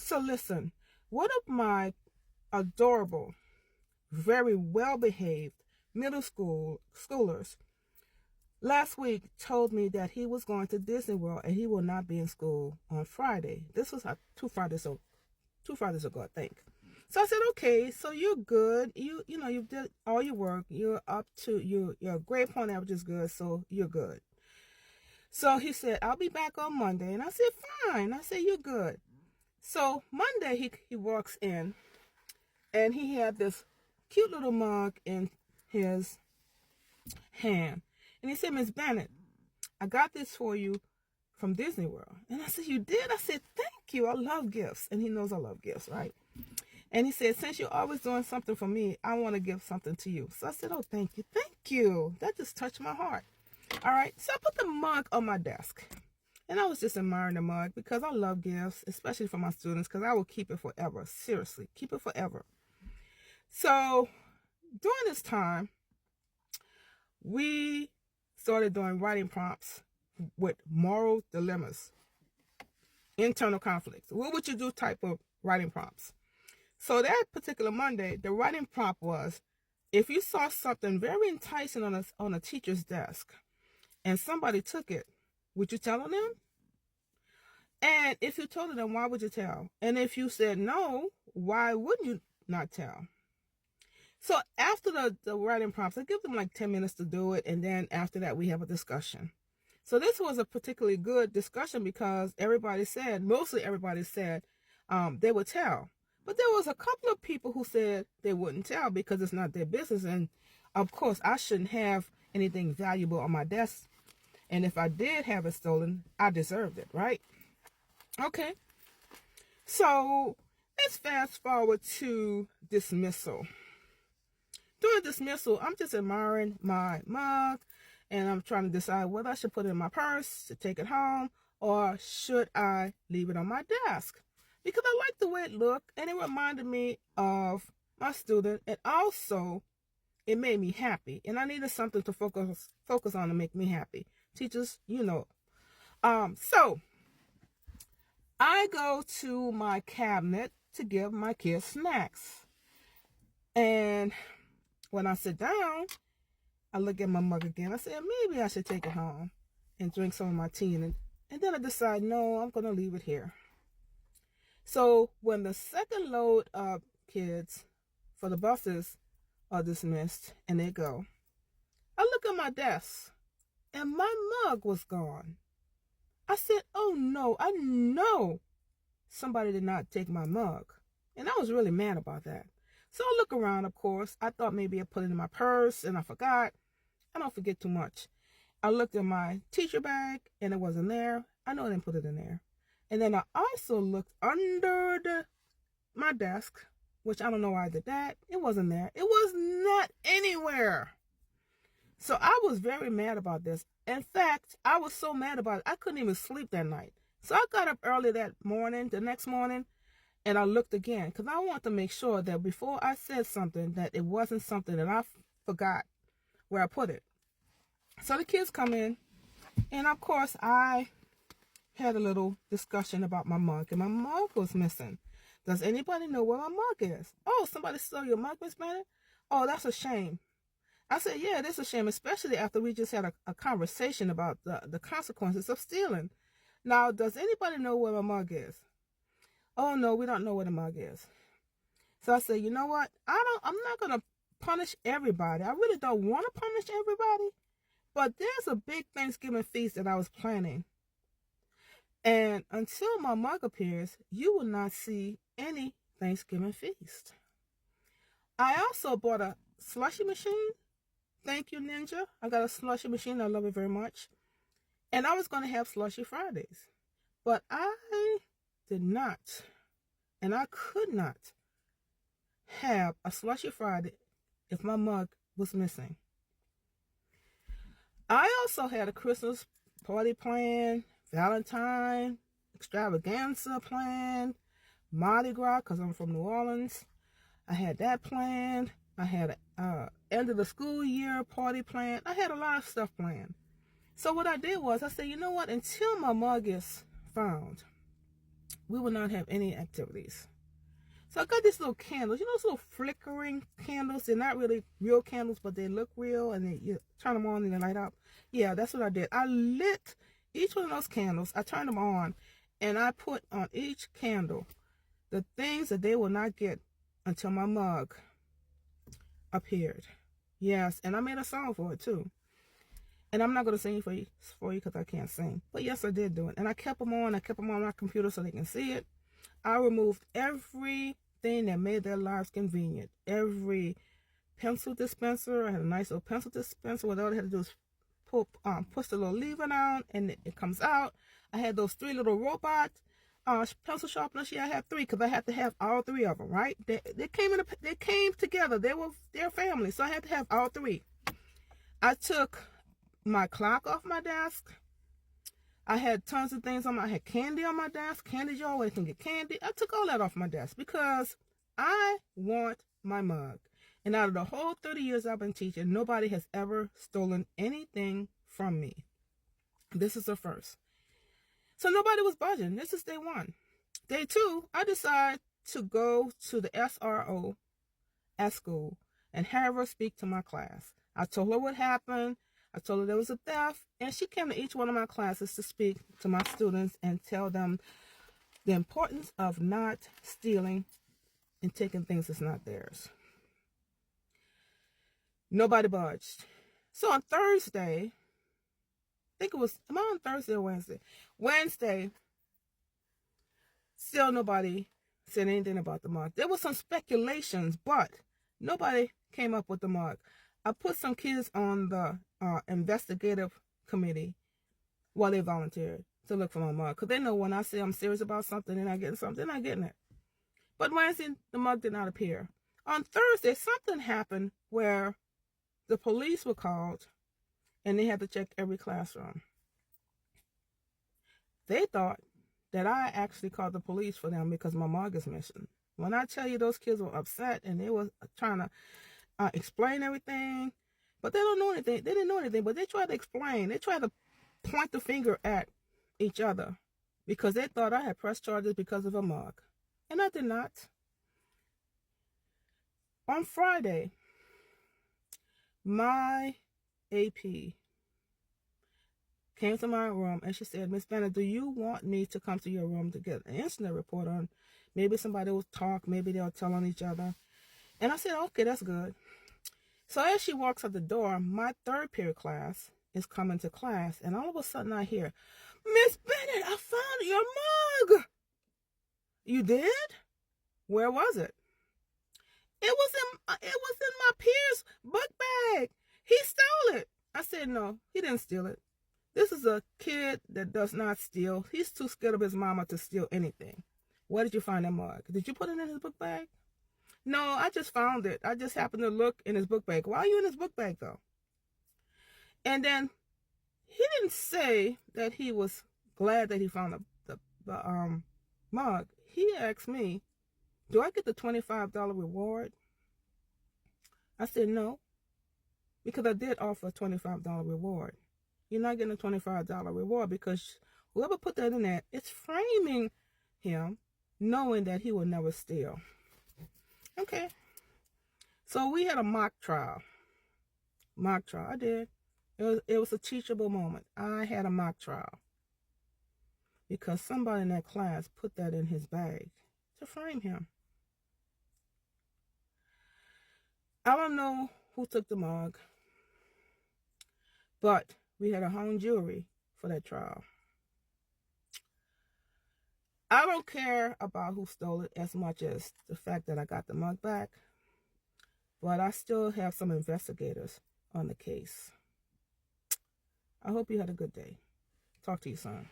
So listen, one of my adorable, very well behaved middle schoolers last week told me that he was going to Disney World and he will not be in school on Friday. This was 2 Fridays ago, I think. So I said, okay, so you're good. You know you did all your work. You're up to your grade point average is good, so you're good. So he said, I'll be back on Monday, and I said, fine. I said, you're good. So Monday he walks in and he had this cute little mug in his hand, and he said, Miss Bennett, I got this for you from Disney World. And I said, you did? I said, thank you. I love gifts. And he knows I love gifts, right? And he said, since you're always doing something for me, I want to give something to you. So I said, oh, thank you. Thank you. That just touched my heart. All right. So I put the mug on my desk. And I was just admiring the mug because I love gifts, especially for my students, because I will keep it forever. Seriously, keep it forever. So during this time, we started doing writing prompts with moral dilemmas, internal conflicts. What would you do type of writing prompts? So that particular Monday, the writing prompt was, if you saw something very enticing on a teacher's desk and somebody took it, would you tell on them? And if you told them, why would you tell? And if you said no, why wouldn't you not tell? So after the writing prompts, I give them like 10 minutes to do it. And then after that, we have a discussion. So this was a particularly good discussion because mostly everybody said they would tell. But there was a couple of people who said they wouldn't tell because it's not their business. And of course, I shouldn't have anything valuable on my desk. And if I did have it stolen, I deserved it, right? Okay. So let's fast forward to dismissal. During dismissal, I'm just admiring my mug and I'm trying to decide whether I should put it in my purse to take it home or should I leave it on my desk. Because I like the way it looked and it reminded me of my student, and also it made me happy and I needed something to focus on to make me happy. Teachers, you know. So I go to my cabinet to give my kids snacks. And when I sit down, I look at my mug again. I said, maybe I should take it home and drink some of my tea. And then I decide, no, I'm going to leave it here. So when the second load of kids for the buses are dismissed and they go, I look at my desk and my mug was gone. I said, oh no, I know somebody did not take my mug. And I was really mad about that. So I look around, of course. I thought maybe I put it in my purse and I forgot. I don't forget too much. I looked in my teacher bag and it wasn't there. I know I didn't put it in there. And then I also looked under my desk, which I don't know why I did that. It wasn't there. It was not anywhere. So I was very mad about this. In fact, I was so mad about it, I couldn't even sleep that night. So I got up early the next morning, and I looked again because I want to make sure that before I said something, that it wasn't something that I forgot where I put it. So the kids come in, and of course I had a little discussion about my mug, and my mug was missing. Does anybody know where my mug is? Oh, somebody stole your mug, Miss Bennett? Oh, that's a shame. I said, yeah, it is a shame, especially after we just had a conversation about the consequences of stealing. Now, does anybody know where my mug is? Oh, no, we don't know where the mug is. So I said, you know what? I'm not going to punish everybody. I really don't want to punish everybody. But there's a big Thanksgiving feast that I was planning. And until my mug appears, you will not see any Thanksgiving feast. I also bought a slushy machine. Thank you, Ninja. I got a slushy machine. I love it very much. And I was going to have slushy Fridays. But I did not, and I could not have a slushy Friday if my mug was missing. I also had a Christmas party planned, Valentine extravaganza planned, Mardi Gras because I'm from New Orleans. I had that planned. I had a end of the school year party planned. I had a lot of stuff planned. So what I did was I said, you know what? Until my mug is found, we would not have any activities. So I got these little candles, you know, those little flickering candles. They're not really real candles, but they look real, and you turn them on and they light up. Yeah, that's what I did. I lit each one of those candles. I turned them on, and I put on each candle the things that they will not get until my mug appeared. Yes, and I made a song for it too. And I'm not going to sing for you because I can't sing. But yes, I did do it. And I kept them on. I kept them on my computer so they can see it. I removed everything that made their lives convenient. Every pencil dispenser. I had a nice little pencil dispenser where all I had to do is push the little lever down and it comes out. I had those 3 little robot pencil sharpeners. Yeah, I had 3 because I had to have all 3 of them, right? They came together. They're family, so I had to have all 3. I took my clock off my desk. I had tons of things I had candy on my desk, candy jar where you can get candy. I took all that off my desk because I want my mug. And out of the whole 30 years I've been teaching, nobody has ever stolen anything from me. This is the first. So nobody was budging. This is day 1. Day 2, I decided to go to the SRO at school and have her speak to my class. I told her what happened. I told her there was a theft, and she came to each one of my classes to speak to my students and tell them the importance of not stealing and taking things that's not theirs. Nobody budged. So on Thursday, I think it was, am I on Thursday or Wednesday? Wednesday, still nobody said anything about the mug. There was some speculations, but nobody came up with the mug. I put some kids on the investigative committee while they volunteered to look for my mug. Because they know when I say I'm serious about something and I get something, they're not getting it. But Wednesday, the mug did not appear. On Thursday, something happened where the police were called and they had to check every classroom. They thought that I actually called the police for them because my mug is missing. When I tell you those kids were upset and they were trying to explain everything, but they don't know anything. They didn't know anything, but they tried to explain. They tried to point the finger at each other because they thought I had pressed charges because of a mug, and I did not. On Friday, my AP came to my room and she said, "Miss Bennett, do you want me to come to your room to get an incident report on maybe somebody will talk, maybe they'll tell on each other?" And I said, "Okay, that's good." So as she walks out the door, my 3rd period class is coming to class, and all of a sudden I hear, "Miss Bennett, I found your mug." "You did? Where was it?" It was in my peer's book bag. He stole it." I said, "No, he didn't steal it. This is a kid that does not steal. He's too scared of his mama to steal anything. Where did you find that mug? Did you put it in his book bag?" "No, I just found it. I just happened to look in his book bag." "Why are you in his book bag, though?" And then he didn't say that he was glad that he found the mug. He asked me, "Do I get the $25 reward?" I said, "No, because I did offer a $25 reward. You're not getting a $25 reward because whoever put that in there, it's framing him knowing that he will never steal." Okay. So we had a mock trial. I did. It was a teachable moment. I had a mock trial because somebody in that class put that in his bag to frame him. I don't know who took the mug, but we had a hung jury for that trial. I don't care about who stole it as much as the fact that I got the mug back, but I still have some investigators on the case. I hope you had a good day. Talk to you soon.